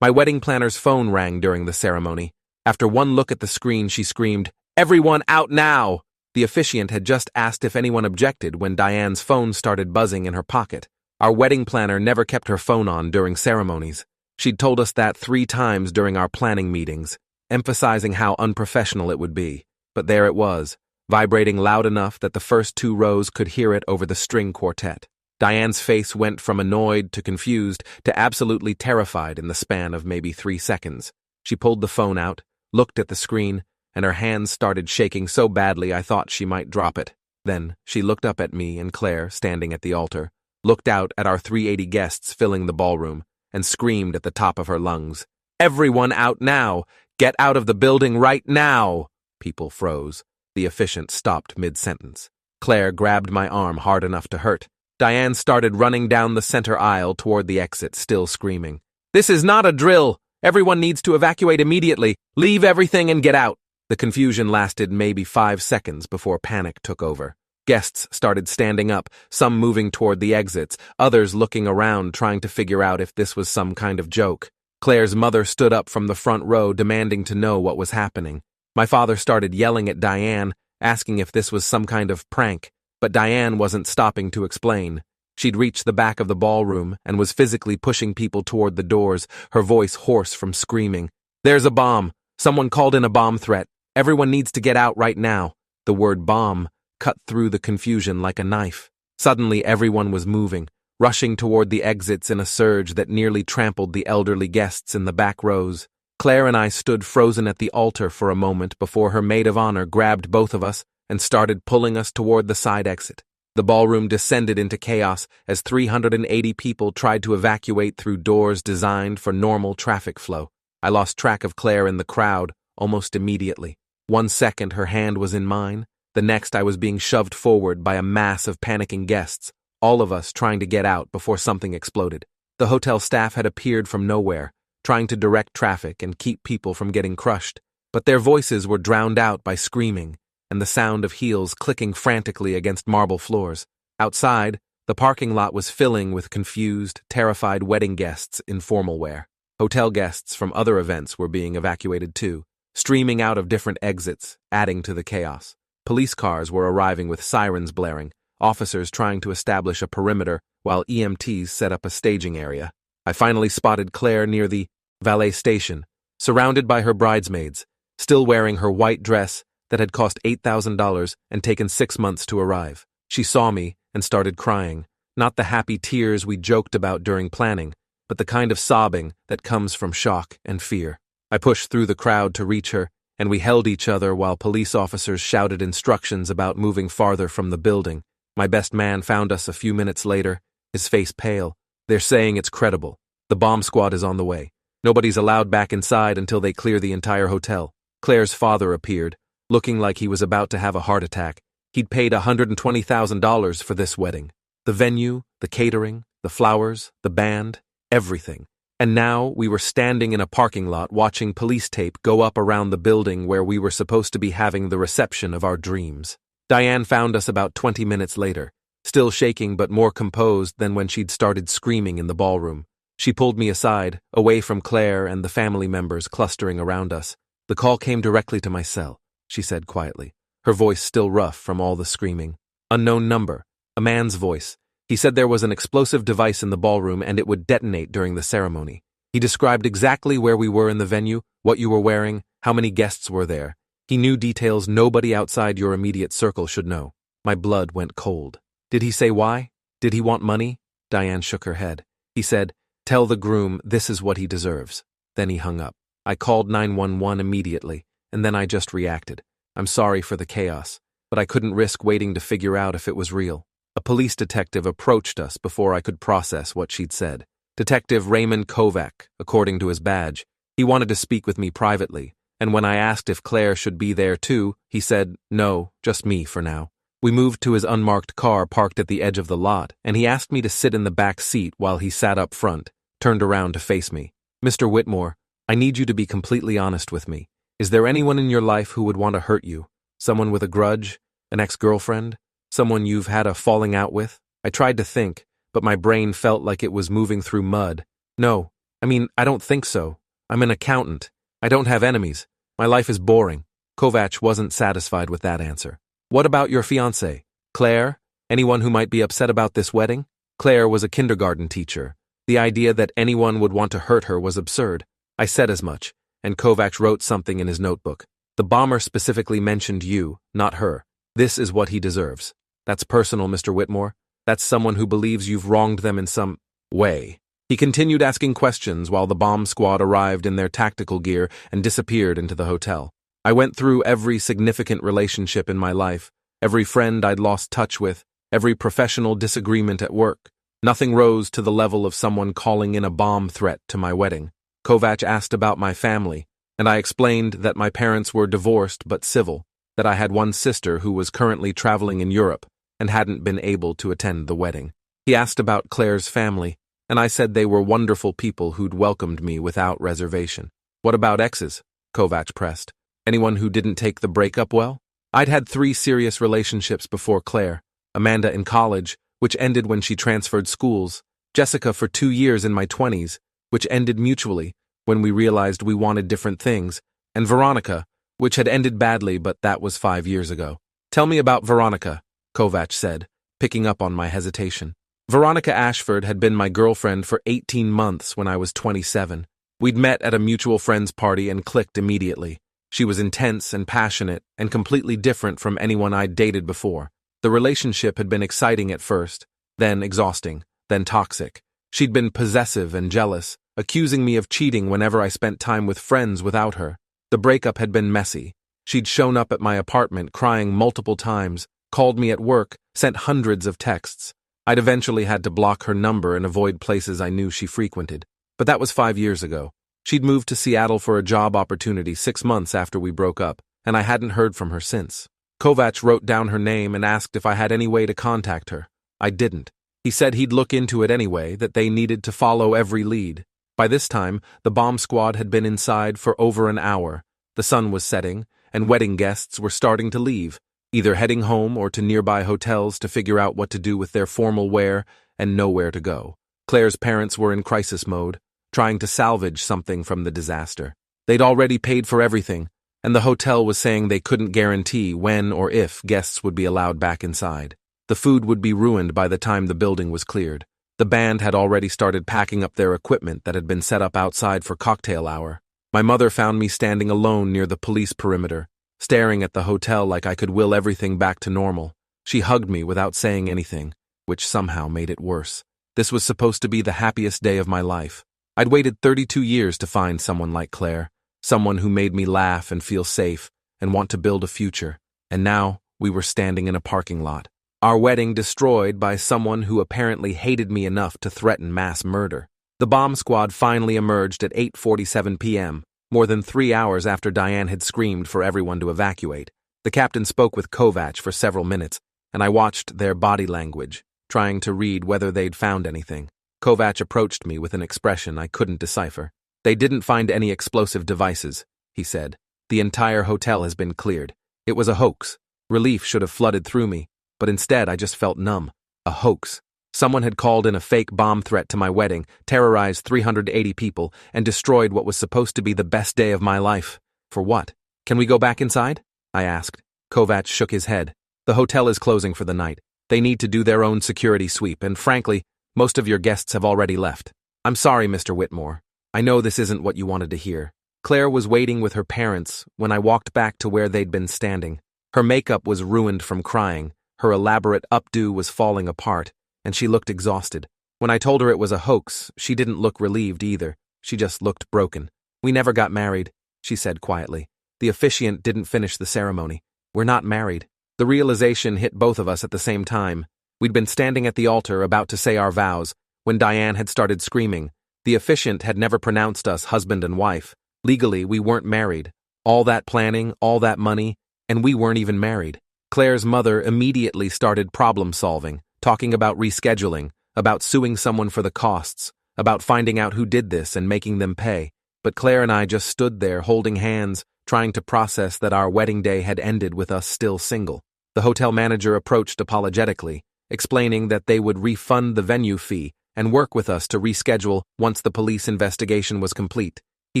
My wedding planner's phone rang during the ceremony. After one look at the screen, she screamed, "Everyone out now!" The officiant had just asked if anyone objected when Diane's phone started buzzing in her pocket. Our wedding planner never kept her phone on during ceremonies. She'd told us that 3 times during our planning meetings, emphasizing how unprofessional it would be. But there it was, vibrating loud enough that the first 2 rows could hear it over the string quartet. Diane's face went from annoyed to confused to absolutely terrified in the span of maybe 3 seconds. She pulled the phone out, looked at the screen, and her hands started shaking so badly I thought she might drop it. Then she looked up at me and Claire standing at the altar, looked out at our 380 guests filling the ballroom, and screamed at the top of her lungs, "Everyone out now! Get out of the building right now!" People froze. The officiant stopped mid-sentence. Claire grabbed my arm hard enough to hurt. Diane started running down the center aisle toward the exit, still screaming, "This is not a drill! Everyone needs to evacuate immediately! Leave everything and get out!" The confusion lasted maybe 5 seconds before panic took over. Guests started standing up, some moving toward the exits, others looking around trying to figure out if this was some kind of joke. Claire's mother stood up from the front row demanding to know what was happening. My father started yelling at Diane, asking if this was some kind of prank, but Diane wasn't stopping to explain. She'd reached the back of the ballroom and was physically pushing people toward the doors, her voice hoarse from screaming. "There's a bomb! Someone called in a bomb threat! Everyone needs to get out right now!" The word bomb cut through the confusion like a knife. Suddenly everyone was moving, rushing toward the exits in a surge that nearly trampled the elderly guests in the back rows. Claire and I stood frozen at the altar for a moment before her maid of honor grabbed both of us and started pulling us toward the side exit. The ballroom descended into chaos as 380 people tried to evacuate through doors designed for normal traffic flow. I lost track of Claire in the crowd almost immediately. 1 second her hand was in mine. The next I was being shoved forward by a mass of panicking guests, all of us trying to get out before something exploded. The hotel staff had appeared from nowhere, trying to direct traffic and keep people from getting crushed, but their voices were drowned out by screaming and the sound of heels clicking frantically against marble floors. Outside, the parking lot was filling with confused, terrified wedding guests in formal wear. Hotel guests from other events were being evacuated too, streaming out of different exits, adding to the chaos. Police cars were arriving with sirens blaring, officers trying to establish a perimeter while EMTs set up a staging area. I finally spotted Claire near the valet station, surrounded by her bridesmaids, still wearing her white dress that had cost $8,000 and taken 6 months to arrive. She saw me and started crying, not the happy tears we joked about during planning, but the kind of sobbing that comes from shock and fear. I pushed through the crowd to reach her, and we held each other while police officers shouted instructions about moving farther from the building. My best man found us a few minutes later, his face pale. "They're saying it's credible. The bomb squad is on the way. Nobody's allowed back inside until they clear the entire hotel." Claire's father appeared, looking like he was about to have a heart attack. He'd paid $120,000 for this wedding. The venue, the catering, the flowers, the band, everything. And now we were standing in a parking lot watching police tape go up around the building where we were supposed to be having the reception of our dreams. Diane found us about 20 minutes later, still shaking but more composed than when she'd started screaming in the ballroom. She pulled me aside, away from Claire and the family members clustering around us. "The call came directly to my cell," she said quietly, her voice still rough from all the screaming. "Unknown number, a man's voice. He said there was an explosive device in the ballroom and it would detonate during the ceremony. He described exactly where we were in the venue, what you were wearing, how many guests were there. He knew details nobody outside your immediate circle should know." My blood went cold. "Did he say why? Did he want money?" Diane shook her head. "He said, 'Tell the groom this is what he deserves.'" Then he hung up. I called 911 immediately, and then I just reacted. I'm sorry for the chaos, but I couldn't risk waiting to figure out if it was real. A police detective approached us before I could process what she'd said. Detective Raymond Kovac, according to his badge. He wanted to speak with me privately, and when I asked if Claire should be there too, he said, "No, just me for now." We moved to his unmarked car parked at the edge of the lot, and he asked me to sit in the back seat while he sat up front, turned around to face me. "Mr. Whitmore, I need you to be completely honest with me. Is there anyone in your life who would want to hurt you? Someone with a grudge? An ex-girlfriend? Someone you've had a falling out with?" I tried to think, but my brain felt like it was moving through mud. "No, I mean, I don't think so. I'm an accountant. I don't have enemies. My life is boring. Kovac wasn't satisfied with that answer. What about your fiancée, Claire? Anyone who might be upset about this wedding? Claire was a kindergarten teacher. The idea that anyone would want to hurt her was absurd. I said as much, and Kovac wrote something in his notebook. The bomber specifically mentioned you, not her. This is what he deserves. That's personal, Mr. Whitmore. That's someone who believes you've wronged them in some way. He continued asking questions while the bomb squad arrived in their tactical gear and disappeared into the hotel. I went through every significant relationship in my life, every friend I'd lost touch with, every professional disagreement at work. Nothing rose to the level of someone calling in a bomb threat to my wedding. Kovac asked about my family, and I explained that my parents were divorced but civil, that I had one sister who was currently traveling in Europe and hadn't been able to attend the wedding. He asked about Claire's family, and I said they were wonderful people who'd welcomed me without reservation. What about exes? Kovac pressed. Anyone who didn't take the breakup well? I'd had 3 serious relationships before Claire. Amanda in college, which ended when she transferred schools. Jessica for 2 years in my 20s, which ended mutually when we realized we wanted different things. And Veronica, which had ended badly, but that was 5 years ago. Tell me about Veronica, Kovac said, picking up on my hesitation. Veronica Ashford had been my girlfriend for 18 months when I was 27. We'd met at a mutual friend's party and clicked immediately. She was intense and passionate and completely different from anyone I'd dated before. The relationship had been exciting at first, then exhausting, then toxic. She'd been possessive and jealous, accusing me of cheating whenever I spent time with friends without her. The breakup had been messy. She'd shown up at my apartment crying multiple times, called me at work, sent hundreds of texts. I'd eventually had to block her number and avoid places I knew she frequented. But that was 5 years ago. She'd moved to Seattle for a job opportunity 6 months after we broke up, and I hadn't heard from her since. Kovac wrote down her name and asked if I had any way to contact her. I didn't. He said he'd look into it anyway, that they needed to follow every lead. By this time, the bomb squad had been inside for over an hour. The sun was setting, and wedding guests were starting to leave, either heading home or to nearby hotels to figure out what to do with their formal wear and nowhere to go. Claire's parents were in crisis mode, trying to salvage something from the disaster. They'd already paid for everything, and the hotel was saying they couldn't guarantee when or if guests would be allowed back inside. The food would be ruined by the time the building was cleared. The band had already started packing up their equipment that had been set up outside for cocktail hour. My mother found me standing alone near the police perimeter, staring at the hotel like I could will everything back to normal. She hugged me without saying anything, which somehow made it worse. This was supposed to be the happiest day of my life. I'd waited 32 years to find someone like Claire, someone who made me laugh and feel safe and want to build a future. And now we were standing in a parking lot. Our wedding destroyed by someone who apparently hated me enough to threaten mass murder. The bomb squad finally emerged at 8:47 p.m., more than 3 hours after Diane had screamed for everyone to evacuate. The captain spoke with Kovac for several minutes, and I watched their body language, trying to read whether they'd found anything. Kovac approached me with an expression I couldn't decipher. They didn't find any explosive devices, he said. The entire hotel has been cleared. It was a hoax. Relief should have flooded through me, but instead I just felt numb. A hoax. Someone had called in a fake bomb threat to my wedding, terrorized 380 people, and destroyed what was supposed to be the best day of my life. For what? Can we go back inside? I asked. Kovac shook his head. The hotel is closing for the night. They need to do their own security sweep, and frankly, most of your guests have already left. I'm sorry, Mr. Whitmore. I know this isn't what you wanted to hear. Claire was waiting with her parents when I walked back to where they'd been standing. Her makeup was ruined from crying, her elaborate updo was falling apart, and she looked exhausted. When I told her it was a hoax, she didn't look relieved either. She just looked broken. We never got married, she said quietly. The officiant didn't finish the ceremony. We're not married. The realization hit both of us at the same time. We'd been standing at the altar about to say our vows when Diane had started screaming. The officiant had never pronounced us husband and wife. Legally, we weren't married. All that planning, all that money, and we weren't even married. Claire's mother immediately started problem solving, talking about rescheduling, about suing someone for the costs, about finding out who did this and making them pay. But Claire and I just stood there holding hands, trying to process that our wedding day had ended with us still single. The hotel manager approached apologetically, explaining that they would refund the venue fee and work with us to reschedule once the police investigation was complete. He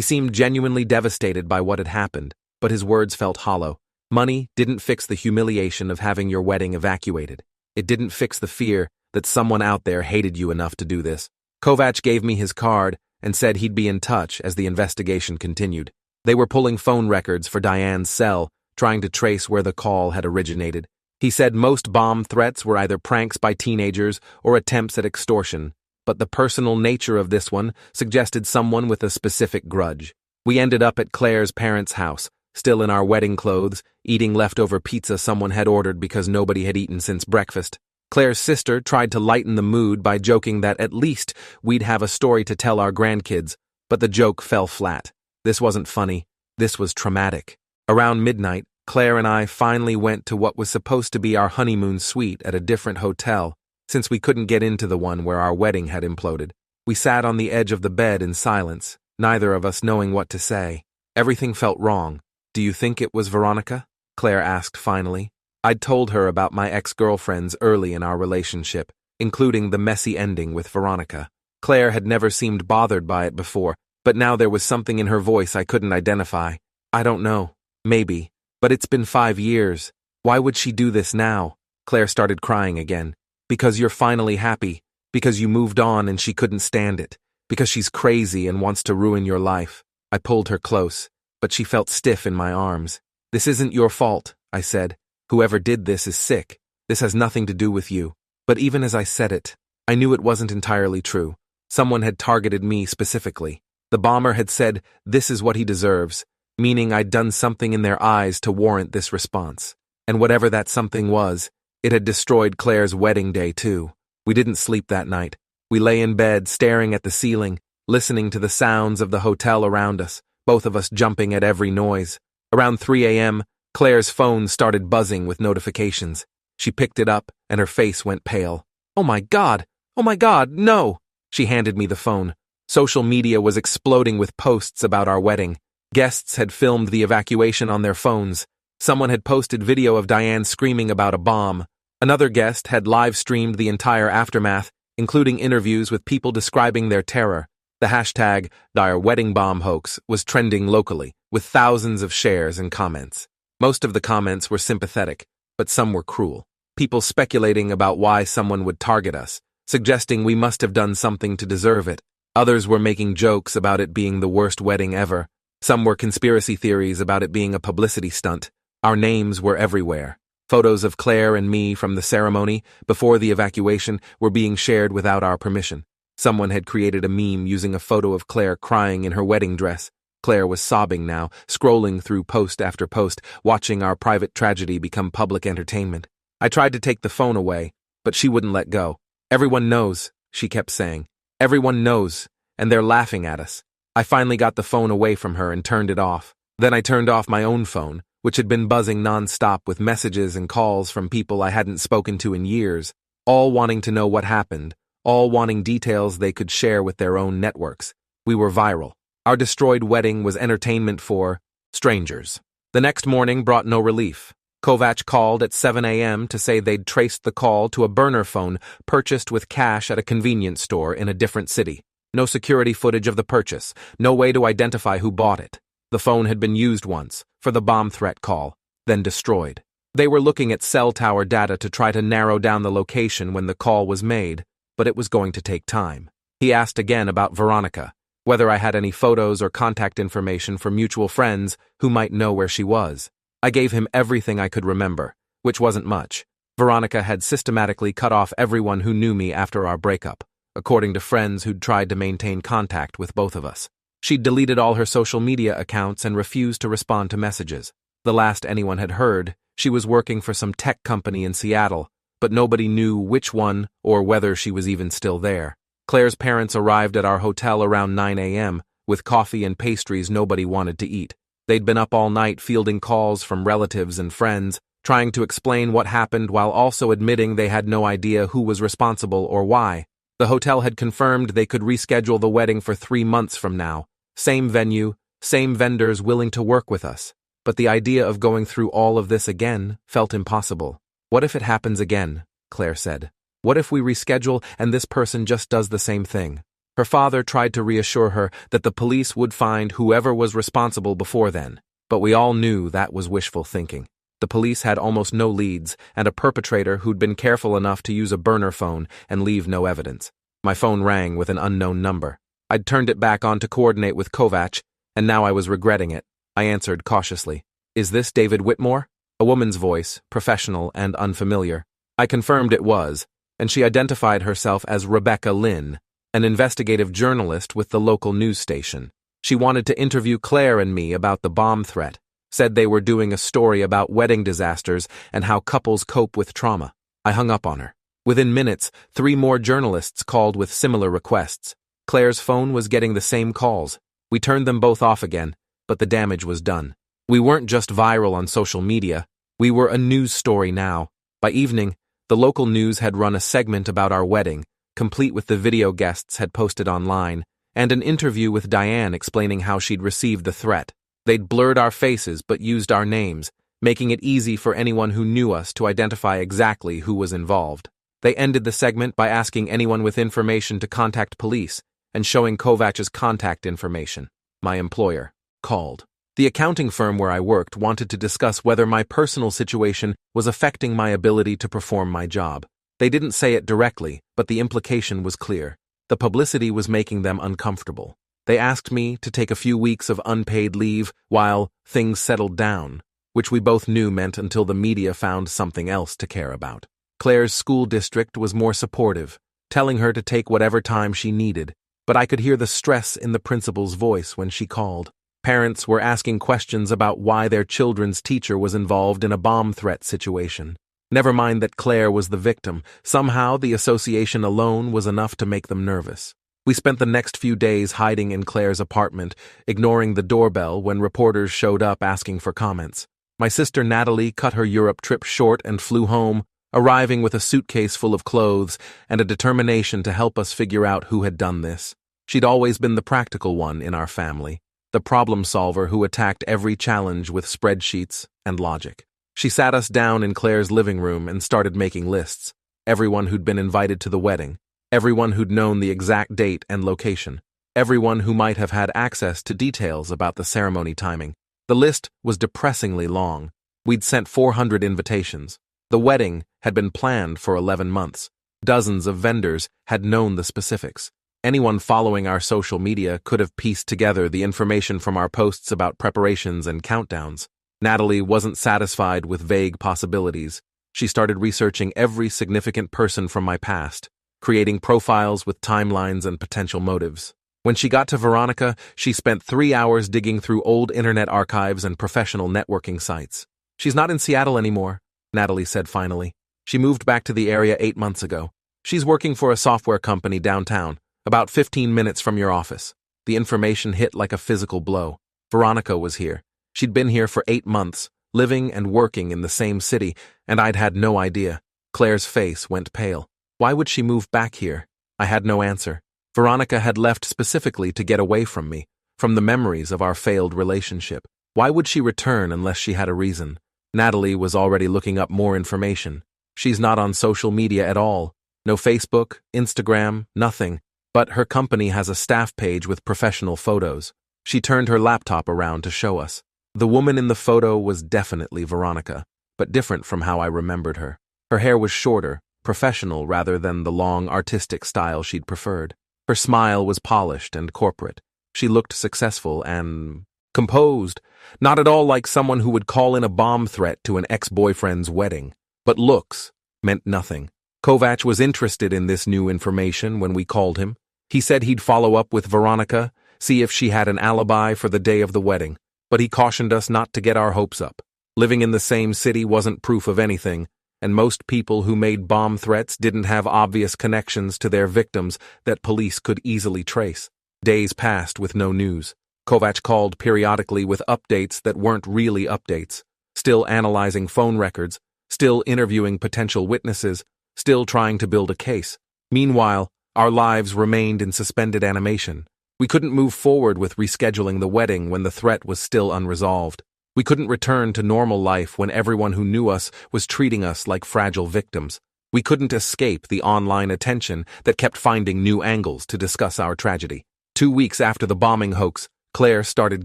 seemed genuinely devastated by what had happened, but his words felt hollow. Money didn't fix the humiliation of having your wedding evacuated. It didn't fix the fear that someone out there hated you enough to do this. Kovac gave me his card and said he'd be in touch as the investigation continued. They were pulling phone records for Diane's cell, trying to trace where the call had originated. He said most bomb threats were either pranks by teenagers or attempts at extortion, but the personal nature of this one suggested someone with a specific grudge. We ended up at Claire's parents' house, still in our wedding clothes, eating leftover pizza someone had ordered because nobody had eaten since breakfast. Claire's sister tried to lighten the mood by joking that at least we'd have a story to tell our grandkids, but the joke fell flat. This wasn't funny. This was traumatic. Around midnight, Claire and I finally went to what was supposed to be our honeymoon suite at a different hotel, since we couldn't get into the one where our wedding had imploded. We sat on the edge of the bed in silence, neither of us knowing what to say. Everything felt wrong. "Do you think it was Veronica?" Claire asked finally. I'd told her about my ex-girlfriends early in our relationship, including the messy ending with Veronica. Claire had never seemed bothered by it before, but now there was something in her voice I couldn't identify. "I don't know. Maybe. But it's been 5 years. Why would she do this now?" Claire started crying again. "Because you're finally happy. Because you moved on and she couldn't stand it. Because she's crazy and wants to ruin your life." I pulled her close, but she felt stiff in my arms. "This isn't your fault," I said. "Whoever did this is sick. This has nothing to do with you." But even as I said it, I knew it wasn't entirely true. Someone had targeted me specifically. The bomber had said, "This is what he deserves," meaning I'd done something in their eyes to warrant this response. And whatever that something was, it had destroyed Claire's wedding day too. We didn't sleep that night. We lay in bed, staring at the ceiling, listening to the sounds of the hotel around us, both of us jumping at every noise. Around 3 a.m., Claire's phone started buzzing with notifications. She picked it up, and her face went pale. "Oh my God! Oh my God, no!" She handed me the phone. Social media was exploding with posts about our wedding. Guests had filmed the evacuation on their phones. Someone had posted video of Diane screaming about a bomb. Another guest had live-streamed the entire aftermath, including interviews with people describing their terror. The hashtag #DireWeddingBombHoax was trending locally, with thousands of shares and comments. Most of the comments were sympathetic, but some were cruel. People speculating about why someone would target us, suggesting we must have done something to deserve it. Others were making jokes about it being the worst wedding ever. Some were conspiracy theories about it being a publicity stunt. Our names were everywhere. Photos of Claire and me from the ceremony, before the evacuation, were being shared without our permission. Someone had created a meme using a photo of Claire crying in her wedding dress. Claire was sobbing now, scrolling through post after post, watching our private tragedy become public entertainment. I tried to take the phone away, but she wouldn't let go. "Everyone knows," she kept saying. "Everyone knows, and they're laughing at us." I finally got the phone away from her and turned it off. Then I turned off my own phone, which had been buzzing non-stop with messages and calls from people I hadn't spoken to in years, all wanting to know what happened, all wanting details they could share with their own networks. We were viral. Our destroyed wedding was entertainment for strangers. The next morning brought no relief. Kovac called at 7 a.m. to say they'd traced the call to a burner phone purchased with cash at a convenience store in a different city. No security footage of the purchase, no way to identify who bought it. The phone had been used once, for the bomb threat call, then destroyed. They were looking at cell tower data to try to narrow down the location when the call was made, but it was going to take time. He asked again about Veronica, whether I had any photos or contact information for mutual friends who might know where she was. I gave him everything I could remember, which wasn't much. Veronica had systematically cut off everyone who knew me after our breakup, according to friends who'd tried to maintain contact with both of us. She'd deleted all her social media accounts and refused to respond to messages. The last anyone had heard, she was working for some tech company in Seattle, but nobody knew which one or whether she was even still there. Claire's parents arrived at our hotel around 9 a.m., with coffee and pastries nobody wanted to eat. They'd been up all night fielding calls from relatives and friends, trying to explain what happened while also admitting they had no idea who was responsible or why. The hotel had confirmed they could reschedule the wedding for 3 months from now. Same venue, same vendors willing to work with us. But the idea of going through all of this again felt impossible. "What if it happens again?" Claire said. What if we reschedule and this person just does the same thing? Her father tried to reassure her that the police would find whoever was responsible before then, but we all knew that was wishful thinking. The police had almost no leads, and a perpetrator who'd been careful enough to use a burner phone and leave no evidence. My phone rang with an unknown number. I'd turned it back on to coordinate with Kovac, and now I was regretting it. I answered cautiously. "Is this David Whitmore?" A woman's voice, professional and unfamiliar. I confirmed it was, and she identified herself as Rebecca Lynn, an investigative journalist with the local news station. She wanted to interview Claire and me about the bomb threat, said they were doing a story about wedding disasters and how couples cope with trauma. I hung up on her. Within minutes, 3 more journalists called with similar requests. Claire's phone was getting the same calls. We turned them both off again, but the damage was done. We weren't just viral on social media, we were a news story now. By evening, the local news had run a segment about our wedding, complete with the video guests had posted online, and an interview with Diane explaining how she'd received the threat. They'd blurred our faces but used our names, making it easy for anyone who knew us to identify exactly who was involved. They ended the segment by asking anyone with information to contact police and showing Kovac's contact information. My employer called. The accounting firm where I worked wanted to discuss whether my personal situation was affecting my ability to perform my job. They didn't say it directly, but the implication was clear. The publicity was making them uncomfortable. They asked me to take a few weeks of unpaid leave while things settled down, which we both knew meant until the media found something else to care about. Claire's school district was more supportive, telling her to take whatever time she needed, but I could hear the stress in the principal's voice when she called. Parents were asking questions about why their children's teacher was involved in a bomb threat situation. Never mind that Claire was the victim, somehow the association alone was enough to make them nervous. We spent the next few days hiding in Claire's apartment, ignoring the doorbell when reporters showed up asking for comments. My sister Natalie cut her Europe trip short and flew home, arriving with a suitcase full of clothes and a determination to help us figure out who had done this. She'd always been the practical one in our family, the problem solver who attacked every challenge with spreadsheets and logic. She sat us down in Claire's living room and started making lists. Everyone who'd been invited to the wedding, everyone who'd known the exact date and location, everyone who might have had access to details about the ceremony timing. The list was depressingly long. We'd sent 400 invitations. The wedding had been planned for 11 months. Dozens of vendors had known the specifics. Anyone following our social media could have pieced together the information from our posts about preparations and countdowns. Natalie wasn't satisfied with vague possibilities. She started researching every significant person from my past, creating profiles with timelines and potential motives. When she got to Veronica, she spent 3 hours digging through old internet archives and professional networking sites. "She's not in Seattle anymore," Natalie said finally. "She moved back to the area 8 months ago. She's working for a software company downtown, about 15 minutes from your office." The information hit like a physical blow. Veronica was here. She'd been here for 8 months, living and working in the same city, and I'd had no idea. Claire's face went pale. Why would she move back here? I had no answer. Veronica had left specifically to get away from me, from the memories of our failed relationship. Why would she return unless she had a reason? Natalie was already looking up more information. She's not on social media at all. No Facebook, Instagram, nothing. But her company has a staff page with professional photos. She turned her laptop around to show us. The woman in the photo was definitely Veronica, but different from how I remembered her. Her hair was shorter, professional rather than the long artistic style she'd preferred. Her smile was polished and corporate. She looked successful and composed, not at all like someone who would call in a bomb threat to an ex-boyfriend's wedding. But looks meant nothing. Kovac was interested in this new information when we called him. He said he'd follow up with Veronica, see if she had an alibi for the day of the wedding, but he cautioned us not to get our hopes up. Living in the same city wasn't proof of anything, and most people who made bomb threats didn't have obvious connections to their victims that police could easily trace. Days passed with no news. Kovac called periodically with updates that weren't really updates, still analyzing phone records, still interviewing potential witnesses, still trying to build a case. Meanwhile, our lives remained in suspended animation. We couldn't move forward with rescheduling the wedding when the threat was still unresolved. We couldn't return to normal life when everyone who knew us was treating us like fragile victims. We couldn't escape the online attention that kept finding new angles to discuss our tragedy. 2 weeks after the bombing hoax, Claire started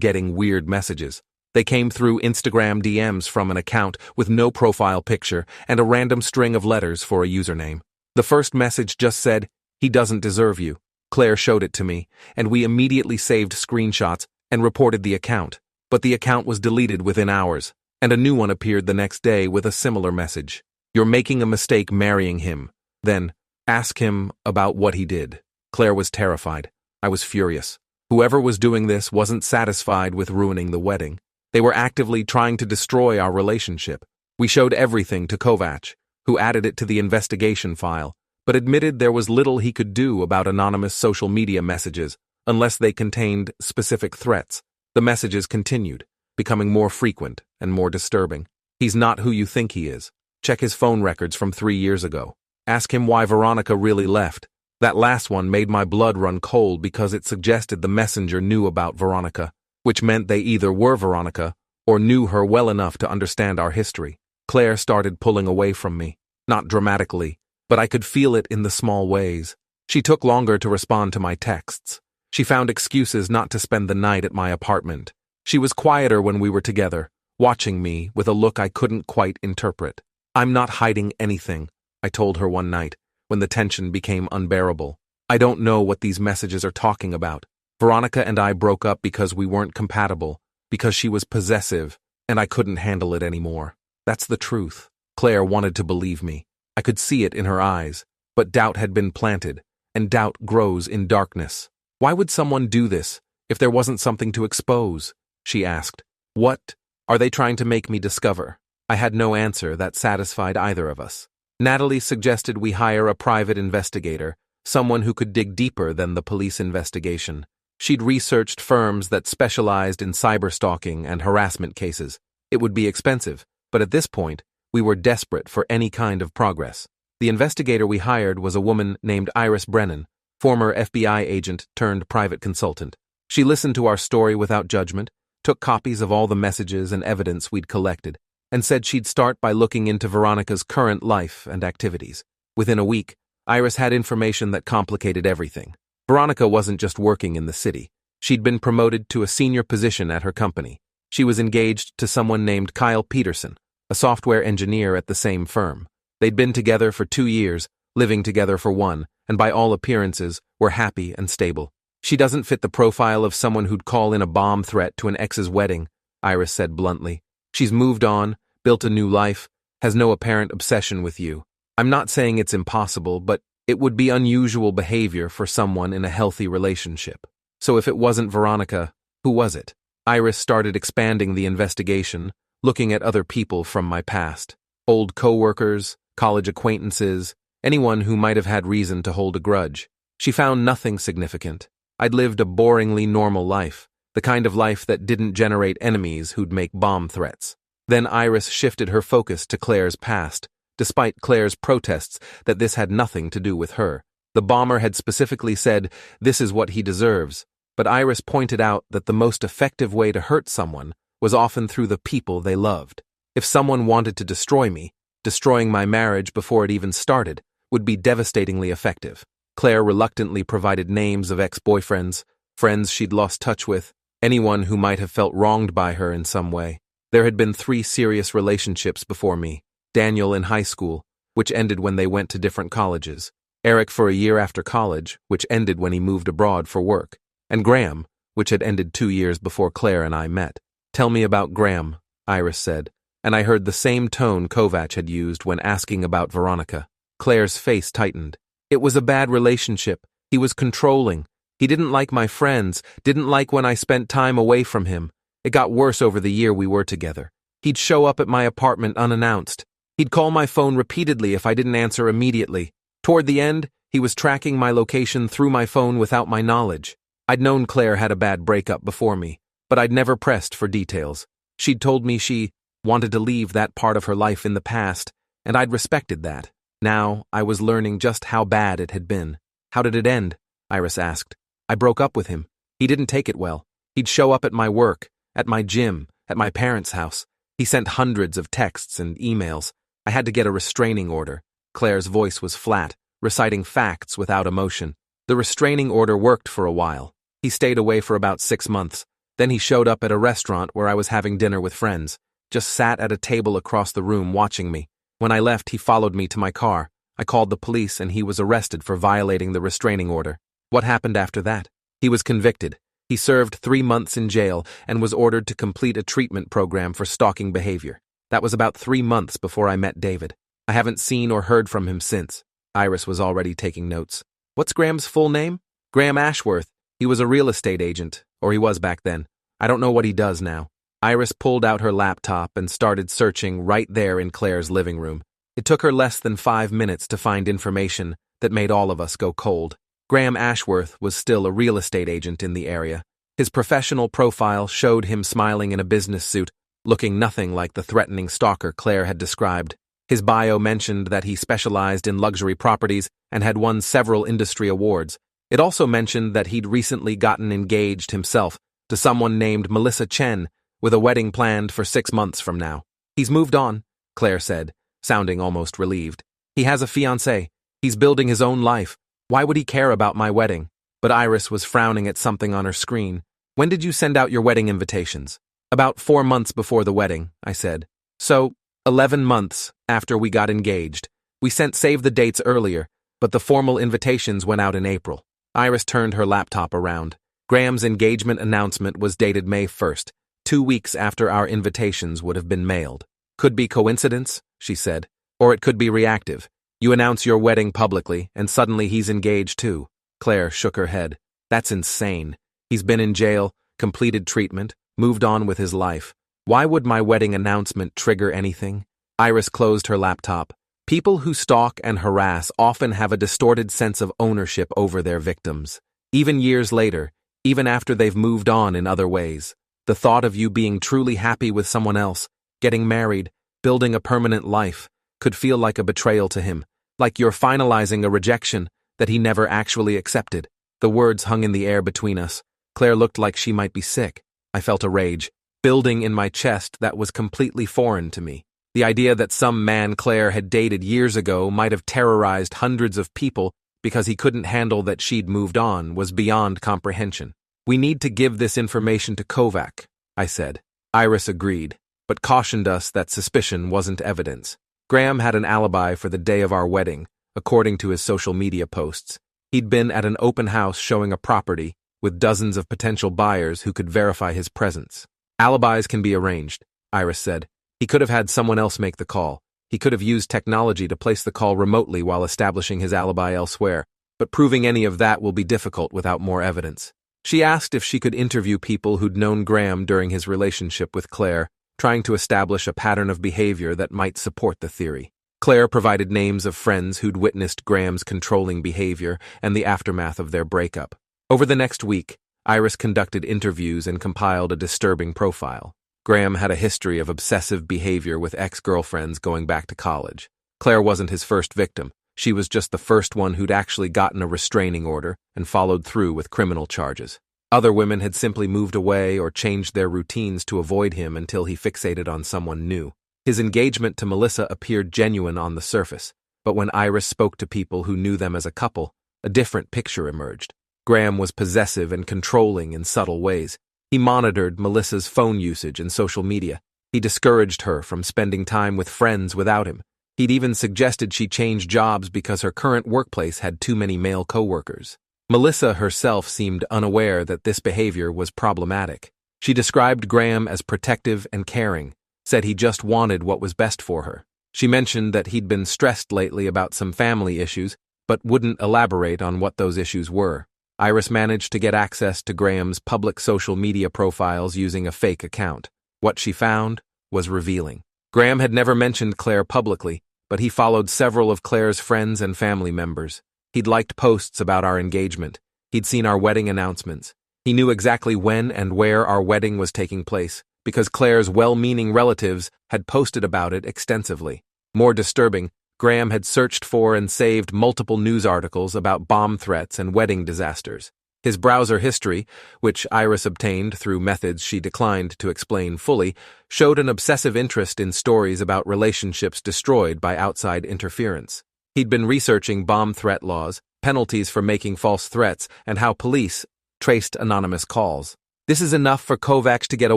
getting weird messages. They came through Instagram DMs from an account with no profile picture and a random string of letters for a username. The first message just said, "He doesn't deserve you." Claire showed it to me, and we immediately saved screenshots and reported the account. But the account was deleted within hours, and a new one appeared the next day with a similar message. "You're making a mistake marrying him. Then, ask him about what he did." Claire was terrified. I was furious. Whoever was doing this wasn't satisfied with ruining the wedding. They were actively trying to destroy our relationship. We showed everything to Kovac, who added it to the investigation file, but admitted there was little he could do about anonymous social media messages unless they contained specific threats. The messages continued, becoming more frequent and more disturbing. "He's not who you think he is. Check his phone records from 3 years ago. Ask him why Veronica really left." That last one made my blood run cold because it suggested the messenger knew about Veronica, which meant they either were Veronica or knew her well enough to understand our history. Claire started pulling away from me, not dramatically, but I could feel it in the small ways. She took longer to respond to my texts. She found excuses not to spend the night at my apartment. She was quieter when we were together, watching me with a look I couldn't quite interpret. "I'm not hiding anything," I told her one night, when the tension became unbearable. "I don't know what these messages are talking about. Veronica and I broke up because we weren't compatible, because she was possessive, and I couldn't handle it anymore. That's the truth." Claire wanted to believe me. I could see it in her eyes, but doubt had been planted, and doubt grows in darkness. "Why would someone do this if there wasn't something to expose?" she asked. "What are they trying to make me discover?" I had no answer that satisfied either of us. Natalie suggested we hire a private investigator, someone who could dig deeper than the police investigation. She'd researched firms that specialized in cyberstalking and harassment cases. It would be expensive, but at this point, we were desperate for any kind of progress. The investigator we hired was a woman named Iris Brennan, former FBI agent turned private consultant. She listened to our story without judgment, took copies of all the messages and evidence we'd collected, and said she'd start by looking into Veronica's current life and activities. Within a week, Iris had information that complicated everything. Veronica wasn't just working in the city. She'd been promoted to a senior position at her company. She was engaged to someone named Kyle Peterson, a software engineer at the same firm. They'd been together for 2 years, living together for 1, and by all appearances, were happy and stable. "She doesn't fit the profile of someone who'd call in a bomb threat to an ex's wedding," Iris said bluntly. "She's moved on, built a new life, has no apparent obsession with you. I'm not saying it's impossible, but it would be unusual behavior for someone in a healthy relationship. So if it wasn't Veronica, who was it?" Iris started expanding the investigation, looking at other people from my past. Old coworkers, college acquaintances, anyone who might have had reason to hold a grudge. She found nothing significant. I'd lived a boringly normal life, the kind of life that didn't generate enemies who'd make bomb threats. Then Iris shifted her focus to Claire's past, despite Claire's protests that this had nothing to do with her. The bomber had specifically said, "This is what he deserves," but Iris pointed out that the most effective way to hurt someone was often through the people they loved. If someone wanted to destroy me, destroying my marriage before it even started would be devastatingly effective. Claire reluctantly provided names of ex-boyfriends, friends she'd lost touch with, anyone who might have felt wronged by her in some way. There had been 3 serious relationships before me. Daniel in high school, which ended when they went to different colleges. Eric for a year after college, which ended when he moved abroad for work. And Graham, which had ended 2 years before Claire and I met. "Tell me about Graham," Iris said, and I heard the same tone Kovac had used when asking about Veronica. Claire's face tightened. "It was a bad relationship. He was controlling. He didn't like my friends, didn't like when I spent time away from him. It got worse over the year we were together. He'd show up at my apartment unannounced. He'd call my phone repeatedly if I didn't answer immediately. Toward the end, he was tracking my location through my phone without my knowledge. I'd known Claire had a bad breakup before me, but I'd never pressed for details. She'd told me she wanted to leave that part of her life in the past, and I'd respected that. Now, I was learning just how bad it had been. "How did it end?" Iris asked. "I broke up with him. He didn't take it well. He'd show up at my work, at my gym, at my parents' house. He sent hundreds of texts and emails. I had to get a restraining order. Claire's voice was flat, reciting facts without emotion. The restraining order worked for a while. He stayed away for about 6 months. Then he showed up at a restaurant where I was having dinner with friends. Just sat at a table across the room watching me. When I left, he followed me to my car. I called the police and he was arrested for violating the restraining order. What happened after that? He was convicted. He served 3 months in jail and was ordered to complete a treatment program for stalking behavior. That was about 3 months before I met David. I haven't seen or heard from him since. Iris was already taking notes. What's Graham's full name? Graham Ashworth. He was a real estate agent, or he was back then. I don't know what he does now. Iris pulled out her laptop and started searching right there in Claire's living room. It took her less than 5 minutes to find information that made all of us go cold. Graham Ashworth was still a real estate agent in the area. His professional profile showed him smiling in a business suit, looking nothing like the threatening stalker Claire had described. His bio mentioned that he specialized in luxury properties and had won several industry awards. It also mentioned that he'd recently gotten engaged himself to someone named Melissa Chen, with a wedding planned for 6 months from now. He's moved on, Claire said, sounding almost relieved. He has a fiancée. He's building his own life. Why would he care about my wedding? But Iris was frowning at something on her screen. When did you send out your wedding invitations? About 4 months before the wedding, I said. So, 11 months after we got engaged. We sent save the dates earlier, but the formal invitations went out in April. Iris turned her laptop around. Graham's engagement announcement was dated May 1st, 2 weeks after our invitations would have been mailed. Could be coincidence, she said, or it could be reactive. You announce your wedding publicly, and suddenly he's engaged too. Claire shook her head. That's insane. He's been in jail, completed treatment, moved on with his life. Why would my wedding announcement trigger anything? Iris closed her laptop. People who stalk and harass often have a distorted sense of ownership over their victims. Even years later, even after they've moved on in other ways, the thought of you being truly happy with someone else, getting married, building a permanent life, could feel like a betrayal to him, like you're finalizing a rejection that he never actually accepted. The words hung in the air between us. Claire looked like she might be sick. I felt a rage building in my chest that was completely foreign to me. The idea that some man Claire had dated years ago might have terrorized hundreds of people because he couldn't handle that she'd moved on was beyond comprehension. We need to give this information to Kovac, I said. Iris agreed, but cautioned us that suspicion wasn't evidence. Graham had an alibi for the day of our wedding, according to his social media posts. He'd been at an open house showing a property with dozens of potential buyers who could verify his presence. Alibis can be arranged, Iris said. He could have had someone else make the call. He could have used technology to place the call remotely while establishing his alibi elsewhere, but proving any of that will be difficult without more evidence. She asked if she could interview people who'd known Graham during his relationship with Claire, trying to establish a pattern of behavior that might support the theory. Claire provided names of friends who'd witnessed Graham's controlling behavior and the aftermath of their breakup. Over the next week, Iris conducted interviews and compiled a disturbing profile. Graham had a history of obsessive behavior with ex-girlfriends going back to college. Claire wasn't his first victim. She was just the first one who'd actually gotten a restraining order and followed through with criminal charges. Other women had simply moved away or changed their routines to avoid him until he fixated on someone new. His engagement to Melissa appeared genuine on the surface, but when Iris spoke to people who knew them as a couple, a different picture emerged. Graham was possessive and controlling in subtle ways. He monitored Melissa's phone usage and social media. He discouraged her from spending time with friends without him. He'd even suggested she change jobs because her current workplace had too many male coworkers. Melissa herself seemed unaware that this behavior was problematic. She described Graham as protective and caring, said he just wanted what was best for her. She mentioned that he'd been stressed lately about some family issues, but wouldn't elaborate on what those issues were. Iris managed to get access to Graham's public social media profiles using a fake account. What she found was revealing. Graham had never mentioned Claire publicly, but he followed several of Claire's friends and family members. He'd liked posts about our engagement. He'd seen our wedding announcements. He knew exactly when and where our wedding was taking place, because Claire's well-meaning relatives had posted about it extensively. More disturbing, Graham had searched for and saved multiple news articles about bomb threats and wedding disasters. His browser history, which Iris obtained through methods she declined to explain fully, showed an obsessive interest in stories about relationships destroyed by outside interference. He'd been researching bomb threat laws, penalties for making false threats, and how police traced anonymous calls. "This is enough for Kovacs to get a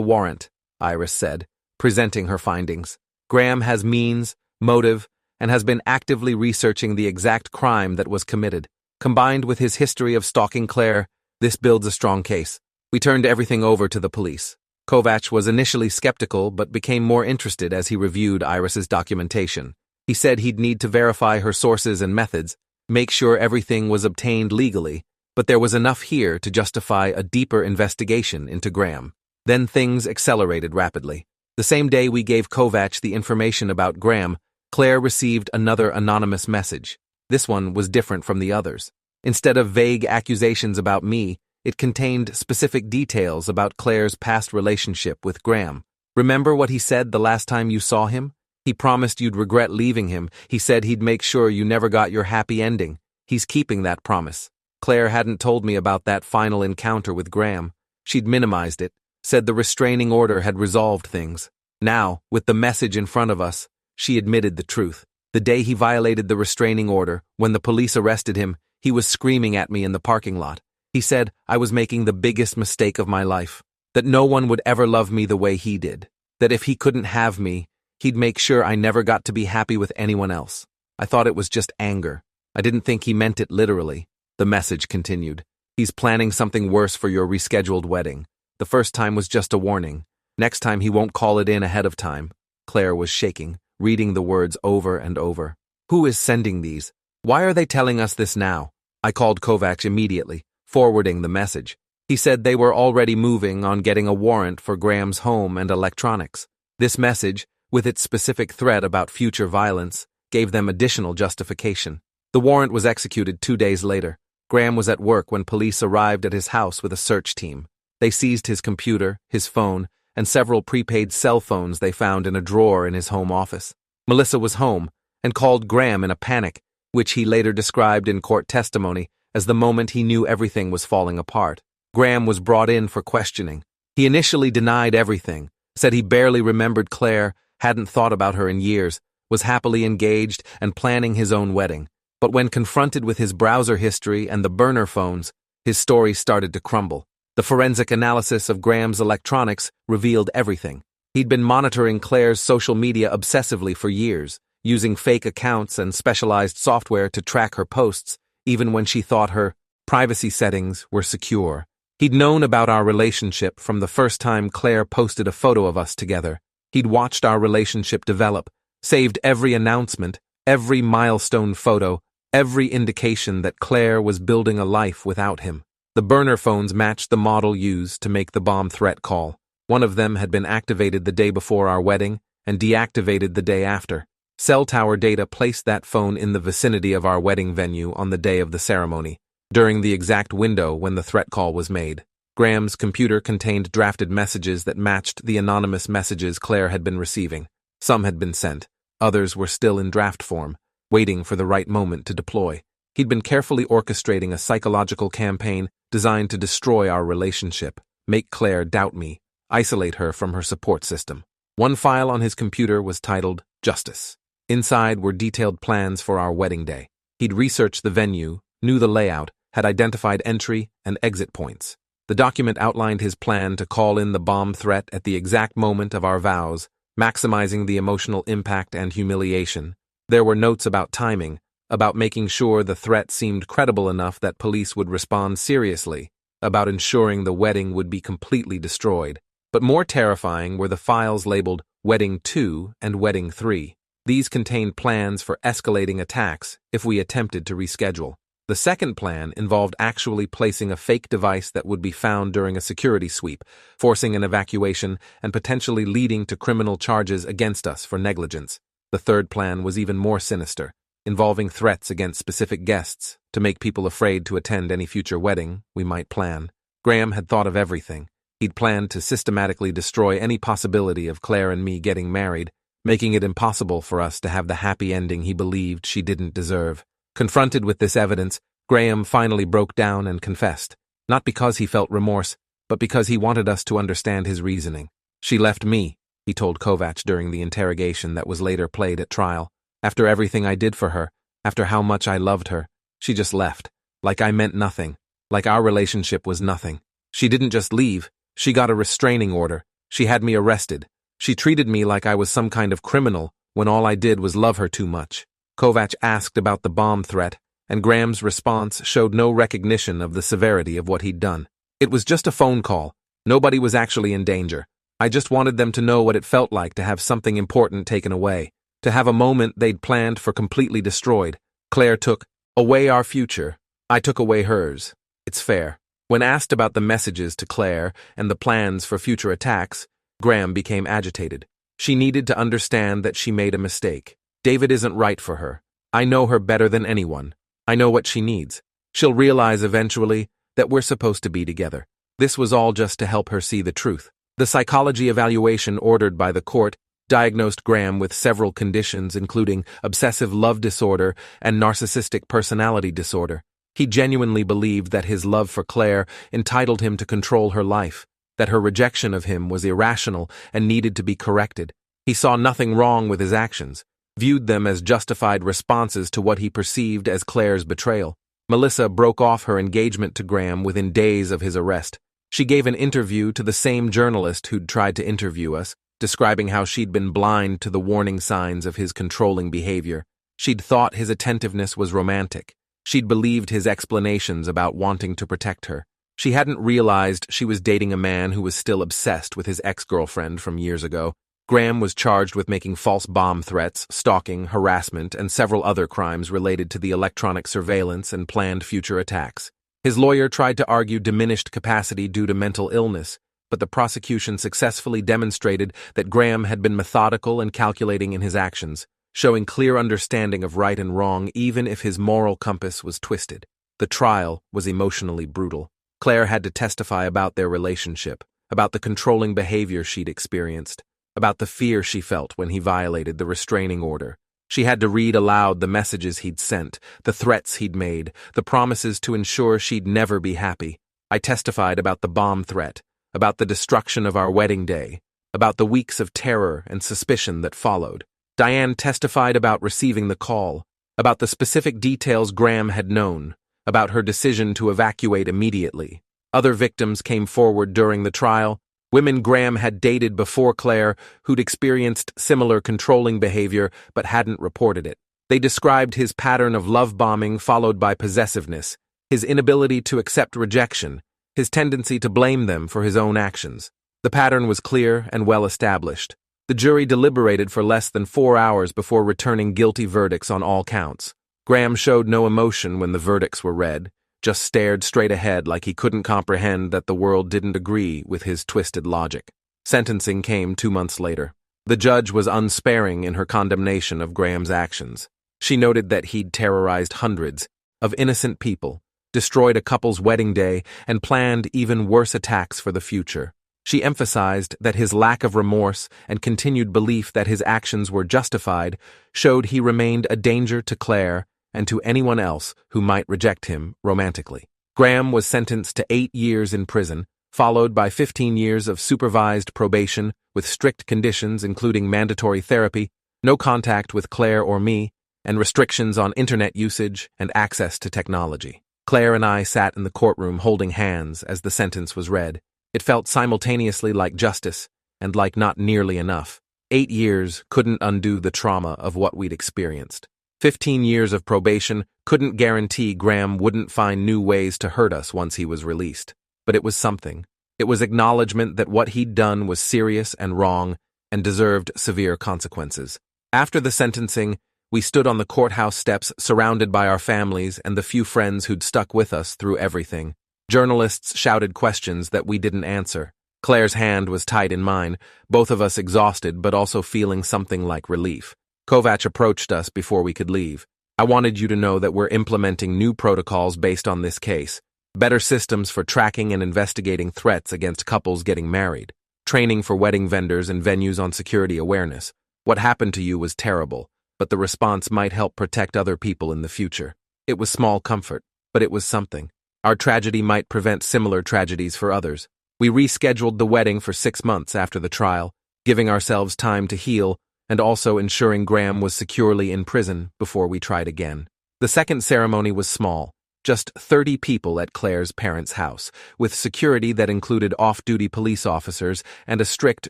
warrant," Iris said, presenting her findings. "Graham has means, motive, and has been actively researching the exact crime that was committed. Combined with his history of stalking Claire, this builds a strong case." We turned everything over to the police. Kovacs was initially skeptical but became more interested as he reviewed Iris's documentation. He said he'd need to verify her sources and methods, make sure everything was obtained legally, but there was enough here to justify a deeper investigation into Graham. Then things accelerated rapidly. The same day we gave Kovacs the information about Graham, Claire received another anonymous message. This one was different from the others. Instead of vague accusations about me, it contained specific details about Claire's past relationship with Graham. "Remember what he said the last time you saw him? He promised you'd regret leaving him. He said he'd make sure you never got your happy ending. He's keeping that promise." Claire hadn't told me about that final encounter with Graham. She'd minimized it, said the restraining order had resolved things. Now, with the message in front of us, she admitted the truth. The day he violated the restraining order, when the police arrested him, he was screaming at me in the parking lot. He said I was making the biggest mistake of my life, that no one would ever love me the way he did, that if he couldn't have me, he'd make sure I never got to be happy with anyone else. I thought it was just anger. I didn't think he meant it literally. The message continued. "He's planning something worse for your rescheduled wedding. The first time was just a warning. Next time he won't call it in ahead of time." Claire was shaking, reading the words over and over. "Who is sending these? Why are they telling us this now?" I called Kovacs immediately, forwarding the message. He said they were already moving on getting a warrant for Graham's home and electronics. This message, with its specific threat about future violence, gave them additional justification. The warrant was executed 2 days later. Graham was at work when police arrived at his house with a search team. They seized his computer, his phone, and several prepaid cell phones they found in a drawer in his home office. Melissa was home and called Graham in a panic, which he later described in court testimony as the moment he knew everything was falling apart. Graham was brought in for questioning. He initially denied everything, said he barely remembered Claire, hadn't thought about her in years, was happily engaged and planning his own wedding. But when confronted with his browser history and the burner phones, his story started to crumble. The forensic analysis of Graham's electronics revealed everything. He'd been monitoring Claire's social media obsessively for years, using fake accounts and specialized software to track her posts, even when she thought her privacy settings were secure. He'd known about our relationship from the first time Claire posted a photo of us together. He'd watched our relationship develop, saved every announcement, every milestone photo, every indication that Claire was building a life without him. The burner phones matched the model used to make the bomb threat call. One of them had been activated the day before our wedding and deactivated the day after. Cell tower data placed that phone in the vicinity of our wedding venue on the day of the ceremony, during the exact window when the threat call was made. Graham's computer contained drafted messages that matched the anonymous messages Claire had been receiving. Some had been sent, others were still in draft form, waiting for the right moment to deploy. He'd been carefully orchestrating a psychological campaign designed to destroy our relationship, make Claire doubt me, isolate her from her support system. One file on his computer was titled Justice. Inside were detailed plans for our wedding day. He'd researched the venue, knew the layout, had identified entry and exit points. The document outlined his plan to call in the bomb threat at the exact moment of our vows, maximizing the emotional impact and humiliation. There were notes about timing, about making sure the threat seemed credible enough that police would respond seriously, about ensuring the wedding would be completely destroyed. But more terrifying were the files labeled Wedding 2 and Wedding 3. These contained plans for escalating attacks if we attempted to reschedule. The second plan involved actually placing a fake device that would be found during a security sweep, forcing an evacuation and potentially leading to criminal charges against us for negligence. The third plan was even more sinister, involving threats against specific guests to make people afraid to attend any future wedding we might plan. Graham had thought of everything. He'd planned to systematically destroy any possibility of Claire and me getting married, making it impossible for us to have the happy ending he believed she didn't deserve. Confronted with this evidence, Graham finally broke down and confessed, not because he felt remorse, but because he wanted us to understand his reasoning. "She left me," he told Kovacs during the interrogation that was later played at trial. "After everything I did for her, After how much I loved her, she just left. Like I meant nothing. Like our relationship was nothing. She didn't just leave. She got a restraining order. She had me arrested. She treated me like I was some kind of criminal when all I did was love her too much. Kovac asked about the bomb threat, and Graham's response showed no recognition of the severity of what he'd done. It was just a phone call. Nobody was actually in danger. I just wanted them to know what it felt like to have something important taken away, to have a moment they'd planned for completely destroyed. Claire took away our future. I took away hers. It's fair. When asked about the messages to Claire and the plans for future attacks, Graham became agitated. She needed to understand that she made a mistake. David isn't right for her. I know her better than anyone. I know what she needs. She'll realize eventually that we're supposed to be together. This was all just to help her see the truth. The psychology evaluation ordered by the court diagnosed Graham with several conditions, including obsessive love disorder and narcissistic personality disorder. He genuinely believed that his love for Claire entitled him to control her life, that her rejection of him was irrational and needed to be corrected. He saw nothing wrong with his actions, viewed them as justified responses to what he perceived as Claire's betrayal. Melissa broke off her engagement to Graham within days of his arrest. She gave an interview to the same journalist who'd tried to interview us, describing how she'd been blind to the warning signs of his controlling behavior. She'd thought his attentiveness was romantic. She'd believed his explanations about wanting to protect her. She hadn't realized she was dating a man who was still obsessed with his ex-girlfriend from years ago. Graham was charged with making false bomb threats, stalking, harassment, and several other crimes related to the electronic surveillance and planned future attacks. His lawyer tried to argue diminished capacity due to mental illness, but the prosecution successfully demonstrated that Graham had been methodical and calculating in his actions, showing clear understanding of right and wrong even if his moral compass was twisted. The trial was emotionally brutal. Claire had to testify about their relationship, about the controlling behavior she'd experienced, about the fear she felt when he violated the restraining order. She had to read aloud the messages he'd sent, the threats he'd made, the promises to ensure she'd never be happy. I testified about the bomb threat, about the destruction of our wedding day, about the weeks of terror and suspicion that followed. Diane testified about receiving the call, about the specific details Graham had known, about her decision to evacuate immediately. Other victims came forward during the trial, women Graham had dated before Claire who'd experienced similar controlling behavior but hadn't reported it. They described his pattern of love bombing followed by possessiveness, his inability to accept rejection, his tendency to blame them for his own actions. The pattern was clear and well established. The jury deliberated for less than 4 hours before returning guilty verdicts on all counts. Graham showed no emotion when the verdicts were read, just stared straight ahead like he couldn't comprehend that the world didn't agree with his twisted logic. Sentencing came 2 months later. The judge was unsparing in her condemnation of Graham's actions. She noted that he'd terrorized hundreds of innocent people, destroyed a couple's wedding day, and planned even worse attacks for the future. She emphasized that his lack of remorse and continued belief that his actions were justified showed he remained a danger to Claire and to anyone else who might reject him romantically. Graham was sentenced to 8 years in prison, followed by 15 years of supervised probation with strict conditions including mandatory therapy, no contact with Claire or me, and restrictions on internet usage and access to technology. Claire and I sat in the courtroom holding hands as the sentence was read. It felt simultaneously like justice and like not nearly enough. 8 years couldn't undo the trauma of what we'd experienced. 15 years of probation couldn't guarantee Graham wouldn't find new ways to hurt us once he was released. But it was something. It was acknowledgement that what he'd done was serious and wrong and deserved severe consequences. After the sentencing, we stood on the courthouse steps surrounded by our families and the few friends who'd stuck with us through everything. Journalists shouted questions that we didn't answer. Claire's hand was tight in mine, both of us exhausted but also feeling something like relief. Kovac approached us before we could leave. I wanted you to know that we're implementing new protocols based on this case. Better systems for tracking and investigating threats against couples getting married. Training for wedding vendors and venues on security awareness. What happened to you was terrible, but the response might help protect other people in the future. It was small comfort, but it was something. Our tragedy might prevent similar tragedies for others. We rescheduled the wedding for 6 months after the trial, giving ourselves time to heal and also ensuring Graham was securely in prison before we tried again. The second ceremony was small, just 30 people at Claire's parents' house, with security that included off-duty police officers and a strict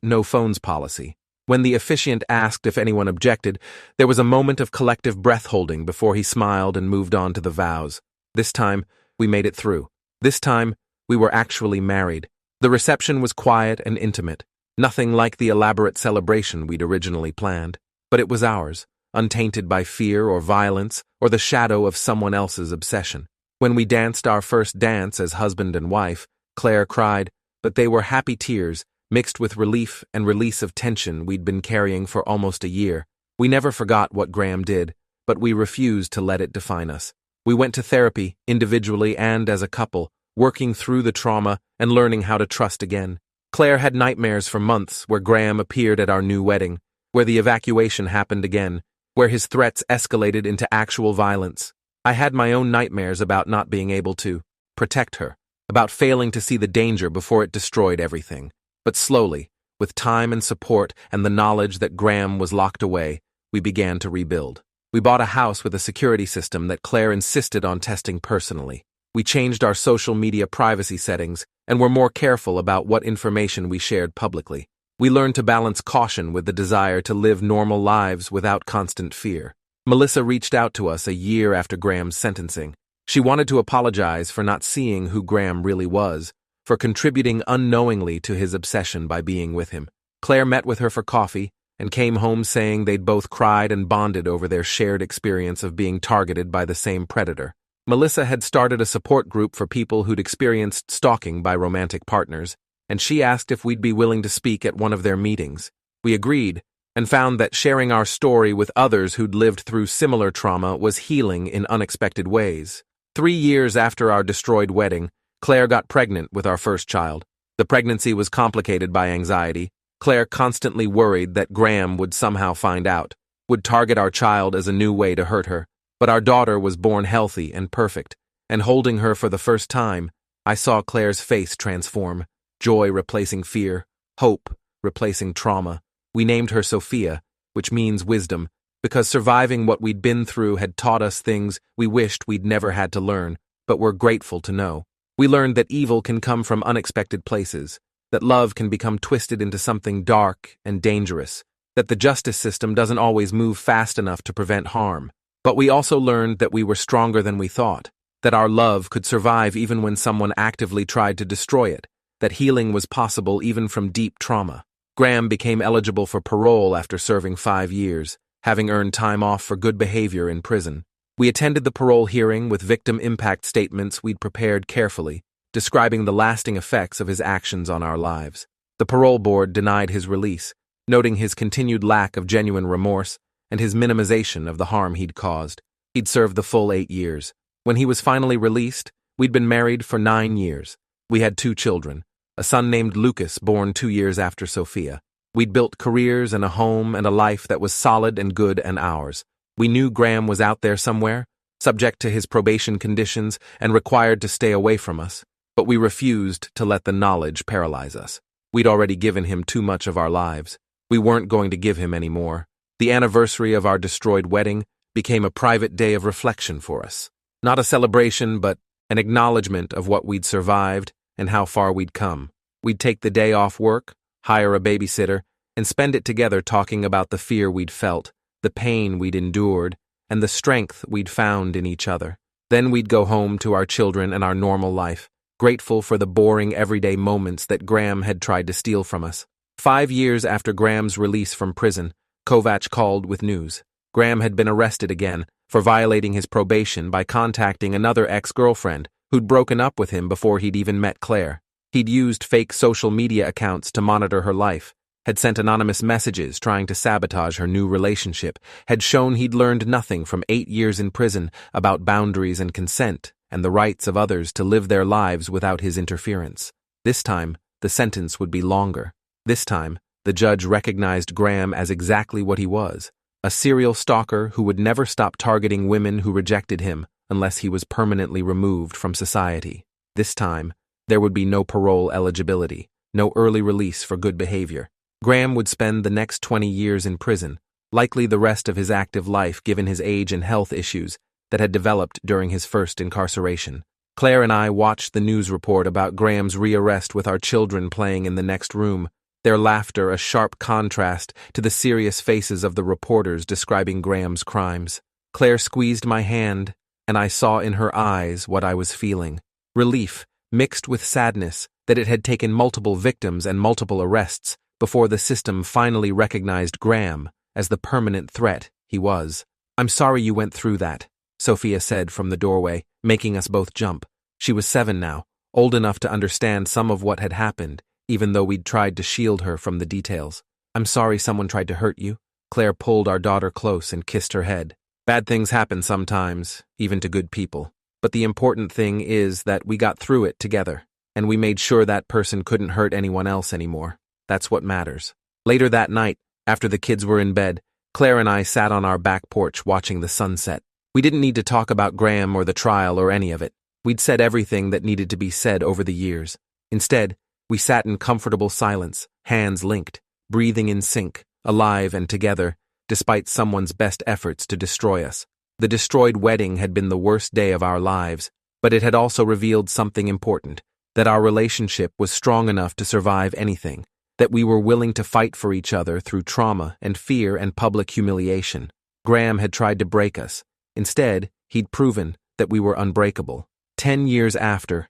no-phones policy. When the officiant asked if anyone objected, there was a moment of collective breath-holding before he smiled and moved on to the vows. This time, we made it through. This time, we were actually married. The reception was quiet and intimate, nothing like the elaborate celebration we'd originally planned. But it was ours, untainted by fear or violence or the shadow of someone else's obsession. When we danced our first dance as husband and wife, Claire cried, but they were happy tears, mixed with relief and release of tension we'd been carrying for almost a year. We never forgot what Graham did, but we refused to let it define us. We went to therapy, individually and as a couple, working through the trauma and learning how to trust again. Claire had nightmares for months where Graham appeared at our new wedding, where the evacuation happened again, where his threats escalated into actual violence. I had my own nightmares about not being able to protect her, about failing to see the danger before it destroyed everything. But slowly, with time and support and the knowledge that Graham was locked away, we began to rebuild. We bought a house with a security system that Claire insisted on testing personally. We changed our social media privacy settings and were more careful about what information we shared publicly. We learned to balance caution with the desire to live normal lives without constant fear. Melissa reached out to us a year after Graham's sentencing. She wanted to apologize for not seeing who Graham really was, for contributing unknowingly to his obsession by being with him. Claire met with her for coffee and came home saying they'd both cried and bonded over their shared experience of being targeted by the same predator. Melissa had started a support group for people who'd experienced stalking by romantic partners, and she asked if we'd be willing to speak at one of their meetings. We agreed, and found that sharing our story with others who'd lived through similar trauma was healing in unexpected ways. 3 years after our destroyed wedding, Claire got pregnant with our first child. The pregnancy was complicated by anxiety. Claire constantly worried that Graham would somehow find out, would target our child as a new way to hurt her. But our daughter was born healthy and perfect, and holding her for the first time, I saw Claire's face transform, joy replacing fear, hope replacing trauma. We named her Sophia, which means wisdom, because surviving what we'd been through had taught us things we wished we'd never had to learn, but were grateful to know. We learned that evil can come from unexpected places, that love can become twisted into something dark and dangerous, that the justice system doesn't always move fast enough to prevent harm. But we also learned that we were stronger than we thought, that our love could survive even when someone actively tried to destroy it, that healing was possible even from deep trauma. Graham became eligible for parole after serving 5 years, having earned time off for good behavior in prison. We attended the parole hearing with victim impact statements we'd prepared carefully, describing the lasting effects of his actions on our lives. The parole board denied his release, noting his continued lack of genuine remorse and his minimization of the harm he'd caused. He'd served the full 8 years. When he was finally released, we'd been married for 9 years. We had 2 children, a son named Lucas born 2 years after Sophia. We'd built careers and a home and a life that was solid and good and ours. We knew Graham was out there somewhere, subject to his probation conditions and required to stay away from us, but we refused to let the knowledge paralyze us. We'd already given him too much of our lives. We weren't going to give him any more. The anniversary of our destroyed wedding became a private day of reflection for us. Not a celebration, but an acknowledgement of what we'd survived and how far we'd come. We'd take the day off work, hire a babysitter, and spend it together talking about the fear we'd felt, the pain we'd endured, and the strength we'd found in each other. Then we'd go home to our children and our normal life, grateful for the boring everyday moments that Graham had tried to steal from us. 5 years after Graham's release from prison, Kovac called with news. Graham had been arrested again for violating his probation by contacting another ex-girlfriend who'd broken up with him before he'd even met Claire. He'd used fake social media accounts to monitor her life, had sent anonymous messages trying to sabotage her new relationship, had shown he'd learned nothing from 8 years in prison about boundaries and consent and the rights of others to live their lives without his interference. This time, the sentence would be longer. This time, the judge recognized Graham as exactly what he was, a serial stalker who would never stop targeting women who rejected him unless he was permanently removed from society. This time, there would be no parole eligibility, no early release for good behavior. Graham would spend the next 20 years in prison, likely the rest of his active life given his age and health issues, that had developed during his first incarceration. Claire and I watched the news report about Graham's rearrest with our children playing in the next room, their laughter a sharp contrast to the serious faces of the reporters describing Graham's crimes. Claire squeezed my hand, and I saw in her eyes what I was feeling. Relief, mixed with sadness, that it had taken multiple victims and multiple arrests before the system finally recognized Graham as the permanent threat he was. "I'm sorry you went through that," Sophia said from the doorway, making us both jump. She was 7 now, old enough to understand some of what had happened, even though we'd tried to shield her from the details. "I'm sorry someone tried to hurt you." Claire pulled our daughter close and kissed her head. "Bad things happen sometimes, even to good people. But the important thing is that we got through it together, and we made sure that person couldn't hurt anyone else anymore. That's what matters." Later that night, after the kids were in bed, Claire and I sat on our back porch watching the sunset. We didn't need to talk about Graham or the trial or any of it. We'd said everything that needed to be said over the years. Instead, we sat in comfortable silence, hands linked, breathing in sync, alive and together, despite someone's best efforts to destroy us. The destroyed wedding had been the worst day of our lives, but it had also revealed something important, that our relationship was strong enough to survive anything, that we were willing to fight for each other through trauma and fear and public humiliation. Graham had tried to break us. Instead, he'd proven that we were unbreakable. 10 years after,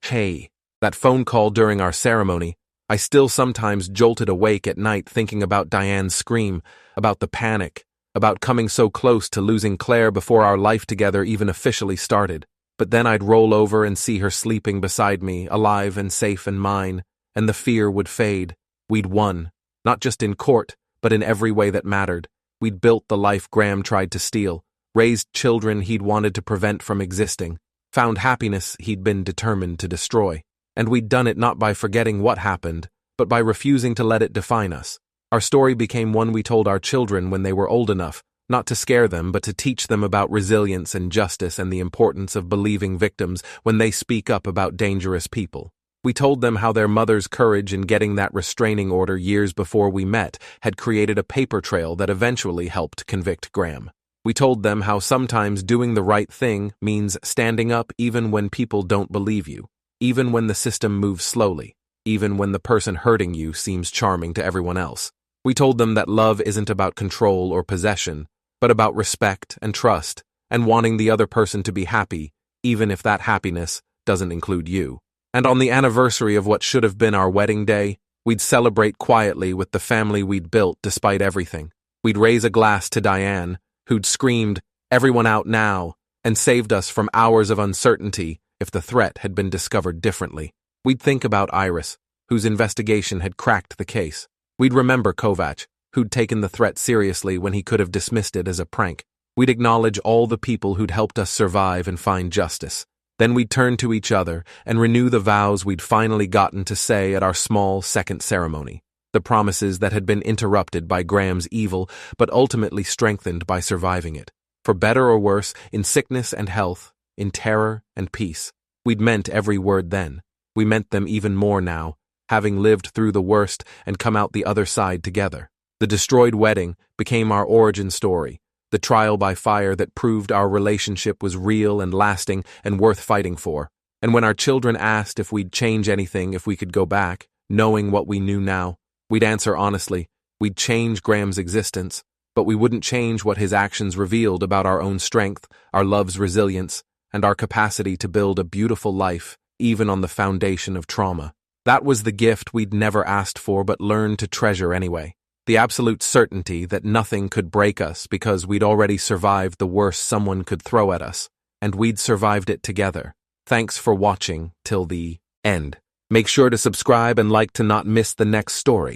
that phone call during our ceremony, I still sometimes jolted awake at night thinking about Diane's scream, about the panic, about coming so close to losing Claire before our life together even officially started. But then I'd roll over and see her sleeping beside me, alive and safe and mine, and the fear would fade. We'd won, not just in court, but in every way that mattered. We'd built the life Graham tried to steal, raised children he'd wanted to prevent from existing, found happiness he'd been determined to destroy. And we'd done it not by forgetting what happened, but by refusing to let it define us. Our story became one we told our children when they were old enough, not to scare them, but to teach them about resilience and justice and the importance of believing victims when they speak up about dangerous people. We told them how their mother's courage in getting that restraining order years before we met had created a paper trail that eventually helped convict Graham. We told them how sometimes doing the right thing means standing up even when people don't believe you, even when the system moves slowly, even when the person hurting you seems charming to everyone else. We told them that love isn't about control or possession, but about respect and trust, and wanting the other person to be happy, even if that happiness doesn't include you. And on the anniversary of what should have been our wedding day, we'd celebrate quietly with the family we'd built despite everything. We'd raise a glass to Diane, who'd screamed, "Everyone out now," and saved us from hours of uncertainty if the threat had been discovered differently. We'd think about Iris, whose investigation had cracked the case. We'd remember Kovac, who'd taken the threat seriously when he could have dismissed it as a prank. We'd acknowledge all the people who'd helped us survive and find justice. Then we'd turn to each other and renew the vows we'd finally gotten to say at our small second ceremony, the promises that had been interrupted by Graham's evil but ultimately strengthened by surviving it. For better or worse, in sickness and health, in terror and peace. We'd meant every word then. We meant them even more now, having lived through the worst and come out the other side together. The destroyed wedding became our origin story, the trial by fire that proved our relationship was real and lasting and worth fighting for. And when our children asked if we'd change anything if we could go back, knowing what we knew now, we'd answer honestly, we'd change Graham's existence, but we wouldn't change what his actions revealed about our own strength, our love's resilience, and our capacity to build a beautiful life, even on the foundation of trauma. That was the gift we'd never asked for but learned to treasure anyway. The absolute certainty that nothing could break us because we'd already survived the worst someone could throw at us, and we'd survived it together. Thanks for watching till the end. Make sure to subscribe and like to not miss the next story.